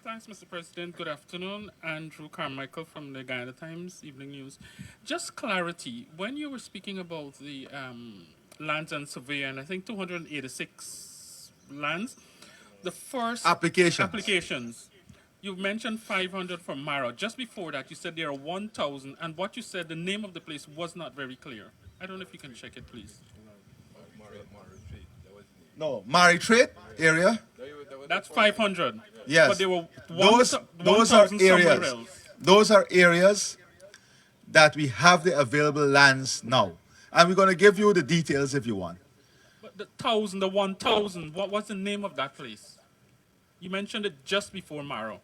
Thanks, Mr. President. Good afternoon. Andrew Carmichael from the Guyana Times Evening News. Just clarity, when you were speaking about the lands and survey, and I think 286 lands, the first Applications. applications, you mentioned 500 from Mara. Just before that, you said there are 1,000, and what you said, the name of the place was not very clear. I don't know if you can check it, please. No, Maritrate area. That's 500. But Yes, there were those are 1,000 somewhere areas. else. Those are areas that we have the available lands now, and we're going to give you the details if you want. But the 1,000, the 1,000, what's the name of that place? You mentioned it just before Maro.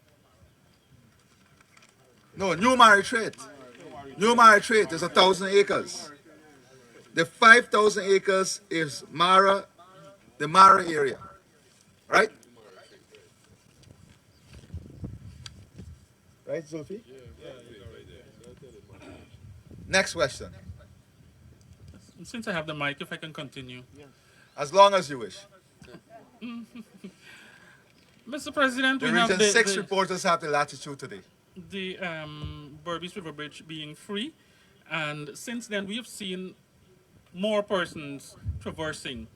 No, New Maritrate. New Maritrate is 1,000 acres. The 5,000 acres is Mara, the Mara area, right? Right, Zulfi? Next question. Since I have the mic, if I can continue. As long as you wish. Mr. President, The we have Region 6 the, reporters have the latitude today. the Berbice River Bridge being free. And since then, we have seen more persons traversing.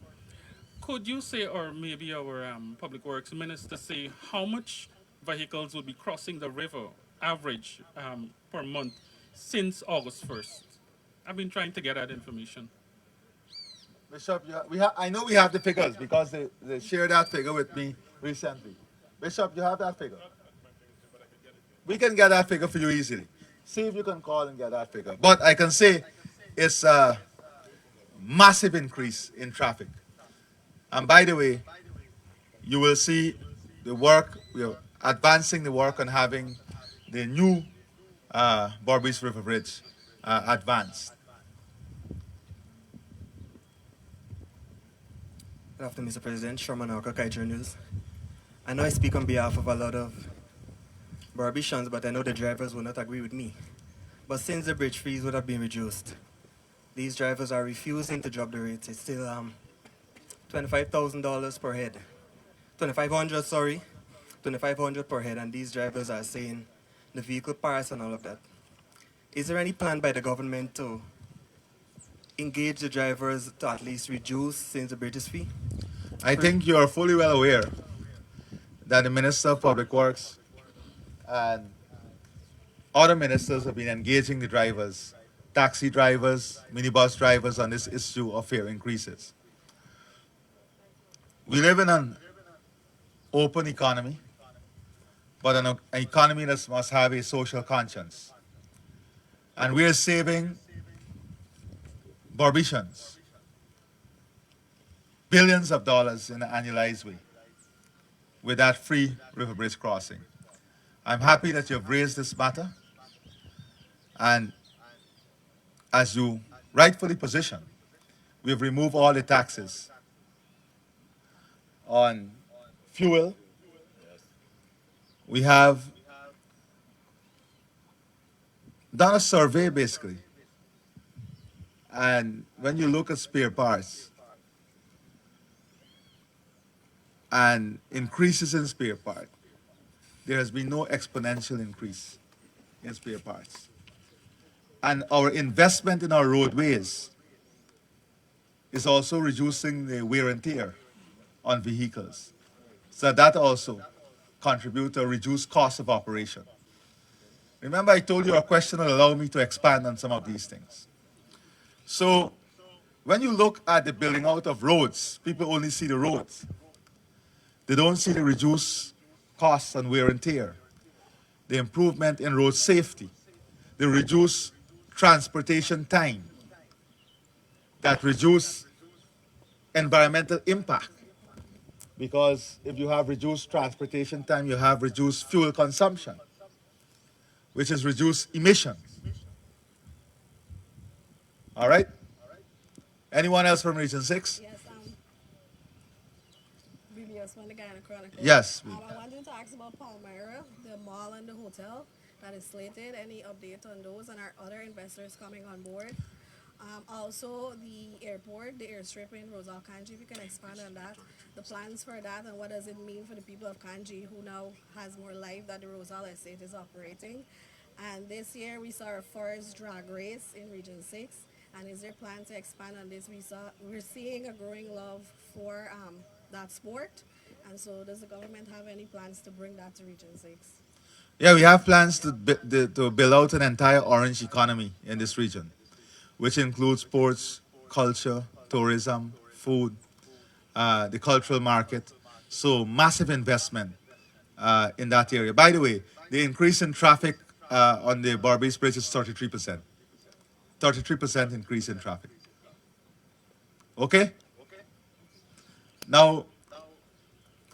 Could you say, or maybe our Public Works Minister say, how much vehicles will be crossing the river average per month since August 1st? I've been trying to get that information. Bishop, I know we have the figures because they shared that figure with me recently. Bishop, you have that figure? We can get that figure for you easily. See if you can call and get that figure. But I can say it's a massive increase in traffic. And by the way, you will see the work, we are advancing the work on having the new Berbice River Bridge advanced. Good afternoon, Mr. President. Sherman Arca, Kaiser News. I know I speak on behalf of a lot of Barbicians, but I know the drivers will not agree with me. But since the bridge fees would have been reduced, these drivers are refusing to drop the rates. It's still $25,000 per head. 2,500, sorry. 2,500 per head, and these drivers are saying the vehicle parts and all of that. Is there any plan by the government to engage the drivers to at least reduce since the bridge is fee? I think you are fully well aware that the Minister of Public Works and other ministers have been engaging the drivers, taxi drivers, minibus drivers on this issue of fare increases. We live in an open economy, but an economy that must have a social conscience. And we are saving Barbicians billions of dollars in an annualized way with that free river bridge crossing. I'm happy that you have raised this matter, and as you rightfully position, we have removed all the taxes on fuel. We have done a survey basically, and when you look at spare parts and increases in spare part, there has been no exponential increase in spare parts. And our investment in our roadways is also reducing the wear and tear on vehicles. So that also contributes to a reduced cost of operation. Remember, I told you our question will allow me to expand on some of these things. So when you look at the building out of roads, people only see the roads. They don't see the reduced costs and wear and tear, the improvement in road safety, the reduced transportation time, that reduce environmental impact. Because if you have reduced transportation time, you have reduced fuel consumption, which is reduced emissions. All right? Anyone else from Region 6? Yes, BBS from the Guyana Chronicle. Yes. I wanted to ask about Palmyra, the mall and the hotel that is slated. Any update on those and are other investors coming on board? Also, the airport, the airstrip in Rosal Kanji, if you can expand on that, the plans for that, and what does it mean for the people of Kanji who now has more life that the Rosal estate is operating. And this year we saw a forest drag race in Region 6. And is there plan to expand on this? We're seeing a growing love for that sport. And so does the government have any plans to bring that to Region 6? Yeah, we have plans to build out an entire orange economy in this region, which includes sports, culture, tourism, food, the cultural market. So massive investment in that area. By the way, the increase in traffic on the Berbice Bridge is 33%. 33% increase in traffic. Okay? Now,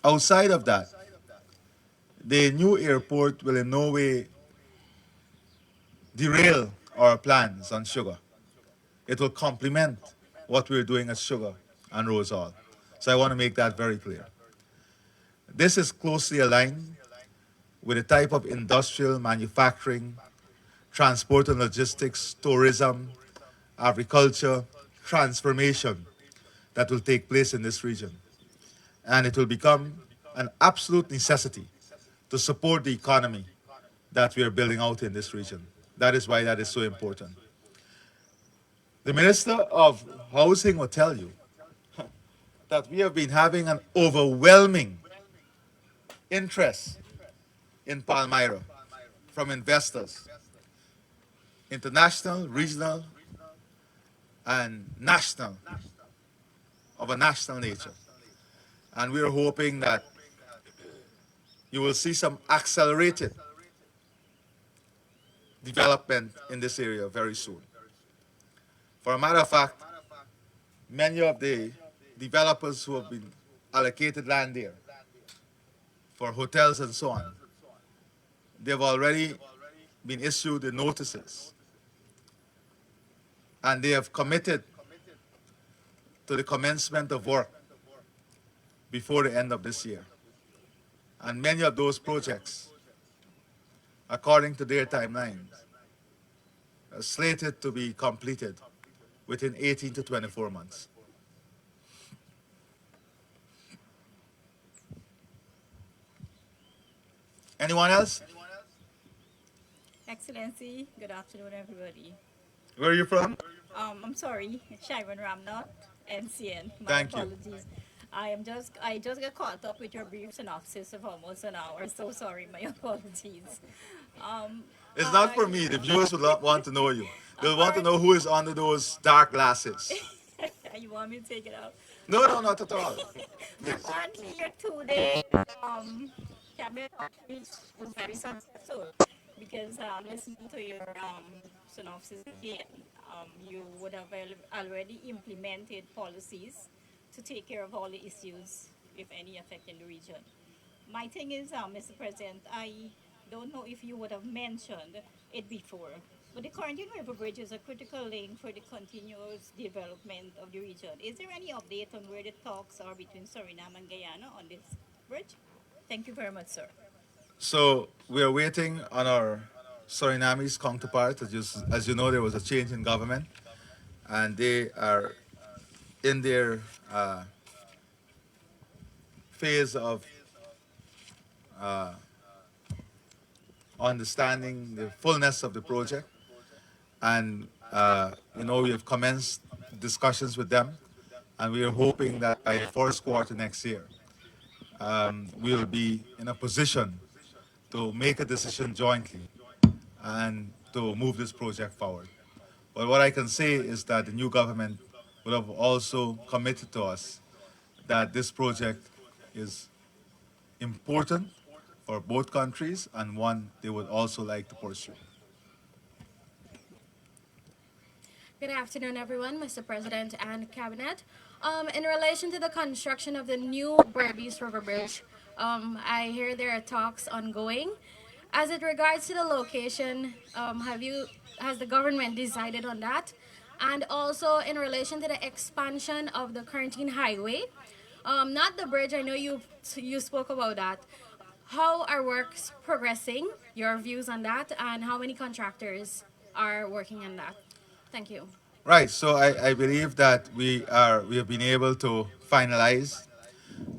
outside of that, the new airport will in no way derail our plans on sugar. It will complement what we're doing at Sugar and Rosal. So I want to make that very clear. This is closely aligned with the type of industrial manufacturing, transport and logistics, tourism, agriculture, transformation that will take place in this region. And it will become an absolute necessity to support the economy that we are building out in this region. That is why that is so important. The Minister of Housing will tell you that we have been having an overwhelming interest in Palmyra from investors, international, regional, and national, of a national nature. And we are hoping that you will see some accelerated development in this area very soon. For a matter of fact, many of the developers who have been allocated land there for hotels and so on, they've already been issued the notices and they have committed to the commencement of work before the end of this year. And many of those projects, according to their timelines, are slated to be completed within 18 to 24 months. Anyone else? Excellency, good afternoon, everybody. Where are you from? I'm sorry, Shaivan Ramnath, NCN. My Thank you. apologies. I just got caught up with your brief synopsis of almost an hour. So sorry, my apologies. Um, It's not I, for me. The viewers would want to know you. They'll want to Apart, know who is under those dark glasses. you want me to take it out? No, no, not at all. Apparently, your 2 day cabinet outreach was very successful because listening to your synopsis again, you would have already implemented policies to take care of all the issues, if any, affecting the region. My thing is, Mr. President, I don't know if you would have mentioned it before, but the Quarantine River Bridge is a critical link for the continuous development of the region. Is there any update on where the talks are between Suriname and Guyana on this bridge? Thank you very much, sir. So we are waiting on our Surinamese counterpart. As you know, there was a change in government, and they are in their phase of uh, understanding the fullness of the project. And we have commenced discussions with them, and we are hoping that by the first quarter next year, we'll be in a position to make a decision jointly and to move this project forward. But what I can say is that the new government would have also committed to us that this project is important for both countries and one they would also like to pursue. Good afternoon, everyone, Mr. President and Cabinet. In relation to the construction of the new Berbice River Bridge, I hear there are talks ongoing. As it regards to the location, has the government decided on that? And also in relation to the expansion of the Quarantine Highway, not the bridge. I know you spoke about that. How are works progressing? Your views on that, and how many contractors are working on that? Thank you. Right. So I believe that we have been able to finalize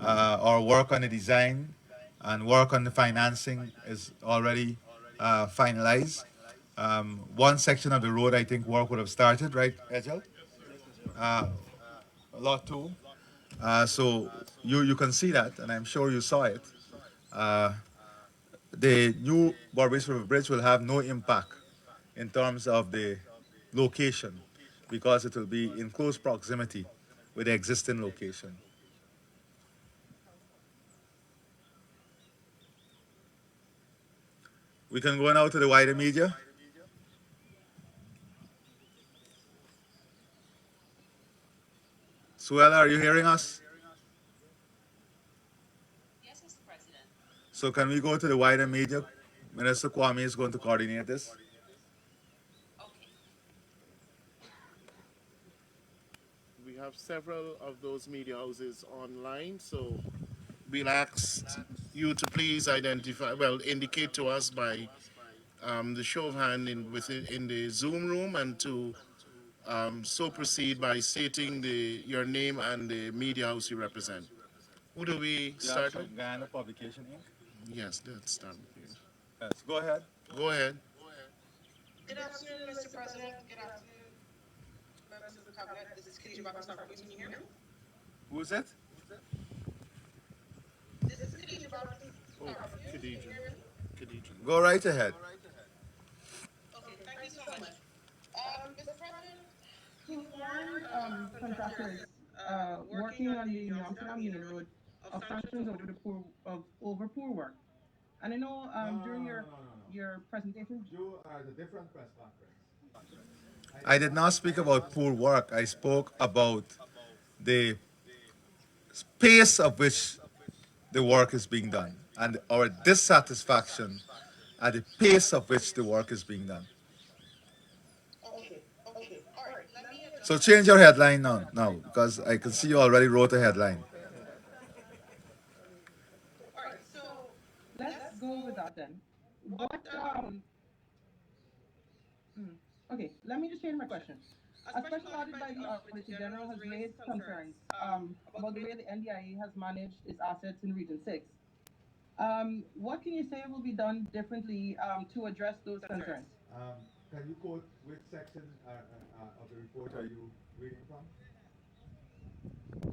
our work on the design, and work on the financing is already finalized. One section of the road, I think, work would have started, right, Ejel? Uh, Lot two. So you can see that, and I'm sure you saw it. Uh, the new Berbice River Bridge will have no impact in terms of the location, because it will be in close proximity with the existing location. We can go now to the wider media. Suella, are you hearing us? So can we go to the wider media? Minister Kwame is going to coordinate this. We have several of those media houses online, so we'll ask you to please identify, well, indicate to us by the show of hand in the Zoom room, and to so proceed by stating your name and the media house you represent. Who do we You have start with? Guyana Publication Inc. Yes, let's start with you. Yes, go ahead. Go ahead. Good afternoon, Mr. President. Good afternoon, members of the cabinet. This is Khadija Bakr Sarkis. Can you hear me? Who's it? This is Khadija Bakr Oh, Sarkis. Can you Khadija. hear me? Khadija. Go right ahead. Okay, thank you so much. Mr. President, to warn contractors working on the Amsterdam Main Road of sanctions over poor work. And I know during your presentation, You are the different press conference. I did not speak about poor work. I spoke about the pace of which the work is being done, and our dissatisfaction at the pace of which the work is being done. okay, okay, all right. Let me So address. change your headline now, because I can see you already wrote a headline. All right, so let's go with that then. What Okay, let me just change my question. A special audit by the Auditor General has raised concerns about the way the NDIA has managed its assets in Region 6. What can you say will be done differently to address those concerns? Can you quote which section of the report are you reading from?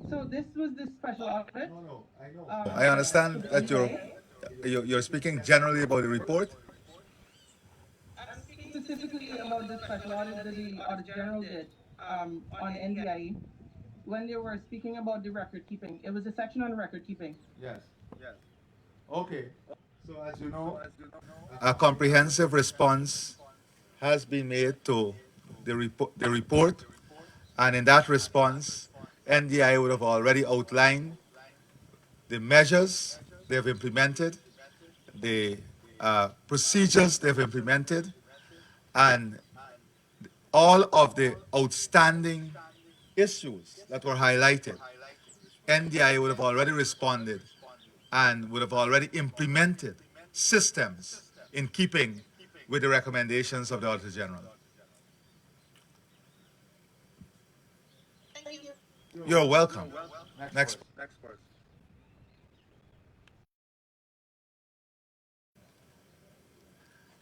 So this was the special audit. No, I know. I understand that you're speaking generally about the report. I'm speaking specifically about the special audit that the Auditor General did on NDIE when they were speaking about the record keeping. It was a section on record keeping. Yes. Okay. So as you know, a comprehensive response has been made to the report, and in that response, NDI would have already outlined the measures they have implemented, the procedures they've implemented, and all of the outstanding issues that were highlighted. NDI would have already responded and would have already implemented systems in keeping with the recommendations of the Auditor General. Thank you. You're welcome. Next.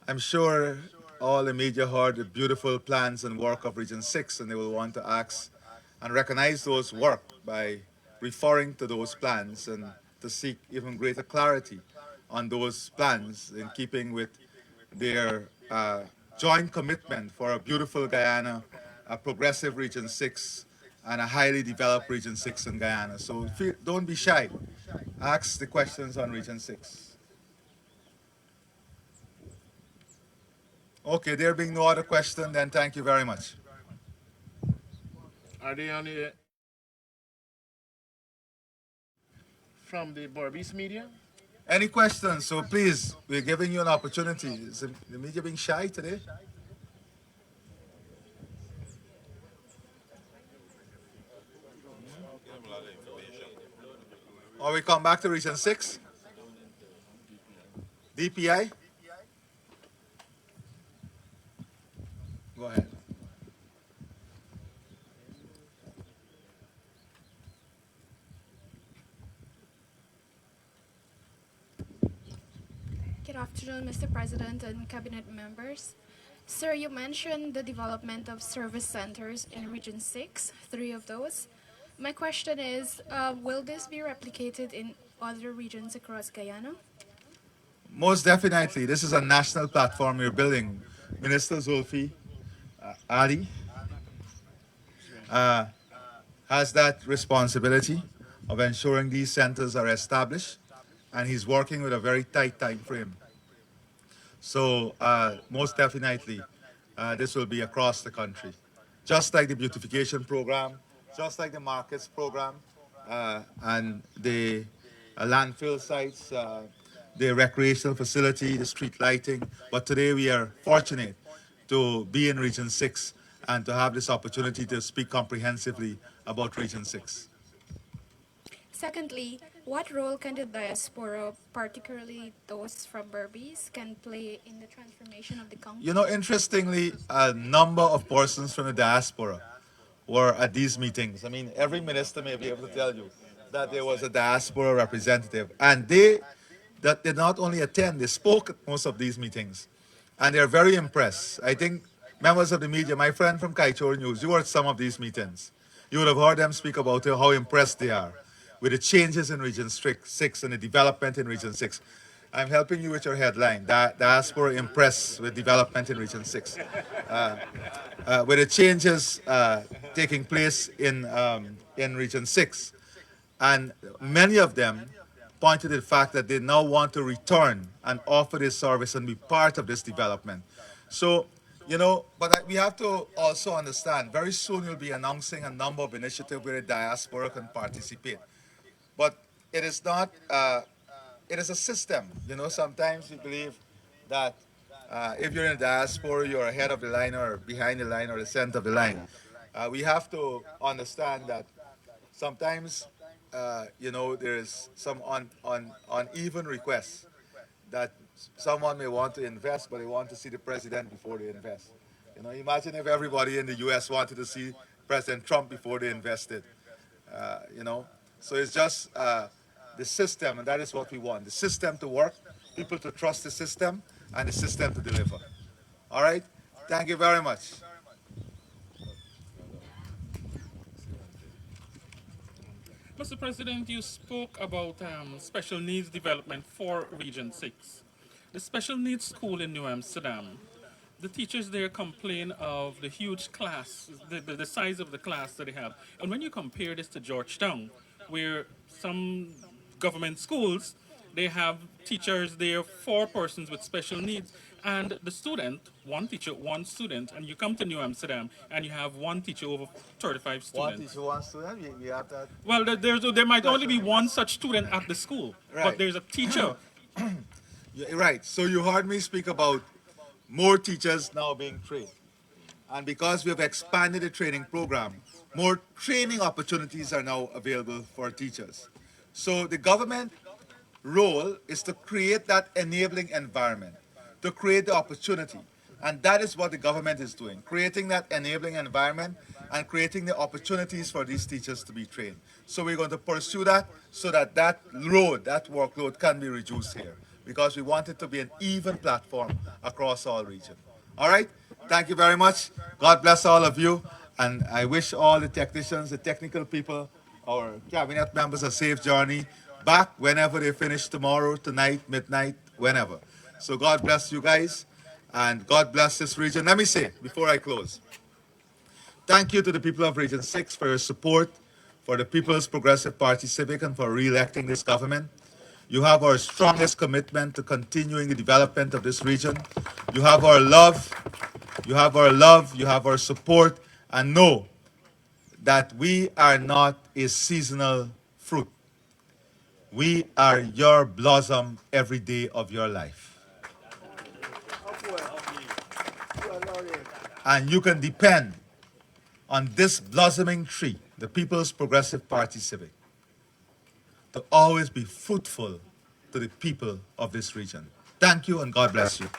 I'm sure all the media heard the beautiful plans and work of Region 6, and they will want to ask and recognize those work by referring to those plans, and to seek even greater clarity on those plans in keeping with their joint commitment for a beautiful Guyana, a progressive Region 6, and a highly developed Region 6 in Guyana. So don't be shy. Ask the questions on Region 6. Okay, there being no other question, then thank you very much. Are they on the from the Berbice media? Any questions? So please, we're giving you an opportunity. Is the media being shy today? Or we come back to Region 6? DPI? Go ahead. afternoon, Mr. President and cabinet members. Sir, you mentioned the development of service centers in Region 6, three of those. My question is, will this be replicated in other regions across Guyana? Most definitely, this is a national platform we're building. Minister Zulfi Ali uh, has that responsibility of ensuring these centers are established, and he's working with a very tight time frame. So most definitely, this will be across the country. Just like the beautification program, just like the markets program, and the landfill sites, the recreational facility, the street lighting. But today we are fortunate to be in Region 6 and to have this opportunity to speak comprehensively about Region 6. Secondly, what role can the diaspora, particularly those from Berbice, can play in the transformation of the You country? know, interestingly, a number of persons from the diaspora were at these meetings. I mean, every minister may be able to tell you that there was a diaspora representative, and they that did not only attend, they spoke at most of these meetings, and they're very impressed. I think members of the media, my friend from Kaichor News, you were at some of these meetings. You would have heard them speak about how impressed they are with the changes in Region 6 and the development in Region 6. I'm helping you with your headline, Diaspora Impressed with Development in Region 6. With the changes taking place in Region 6. And many of them pointed to the fact that they now want to return and offer this service and be part of this development. So, you know, but we have to also understand, very soon you'll be announcing a number of initiatives where the diaspora can participate. But it is not, it is a system. You know, sometimes we believe that if you're in the diaspora, you're ahead of the line or behind the line or the center of the line. We have to understand that sometimes, you know, there's some uneven requests that someone may want to invest, but they want to see the president before they invest. You know, imagine if everybody in the U.S. wanted to see President Trump before they invested. You know, so it's just the system, and that is what we want: the system to work, people to trust the system, and the system to deliver. All right. Thank you very much. Mr. President, you spoke about special needs development for Region 6. The special needs school in New Amsterdam, the teachers there complain of the huge class, the size of the class that they have. And when you compare this to Georgetown, where some government schools, they have teachers there for persons with special needs. And the student, one teacher, one student, and you come to New Amsterdam and you have one teacher over 35 One students. teacher, one student. We have that. Well, there might only be one such student at the school, but Right. there's a teacher. Yeah, right. So you heard me speak about more teachers now being trained. And because we have expanded the training program, more training opportunities are now available for teachers. So the government role is to create that enabling environment, to create the opportunity. And that is what the government is doing, creating that enabling environment and creating the opportunities for these teachers to be trained. So we're going to pursue that so that that load, that workload can be reduced here because we want it to be an even platform across all regions. All right? Thank you very much. God bless all of you. And I wish all the technicians, the technical people, our cabinet members a safe journey back whenever they finish tomorrow, tonight, midnight, whenever. So God bless you guys and God bless this region. Let me say before I close, thank you to the people of Region 6 for your support, for the People's Progressive Party Civic, and for re-electing this government. You have our strongest commitment to continuing the development of this region. You have our love, you have our love, you have our support, and know that we are not a seasonal fruit. We are your blossom every day of your life. And you can depend on this blossoming tree, the People's Progressive Party Civic, to always be fruitful to the people of this region. Thank you and God bless you.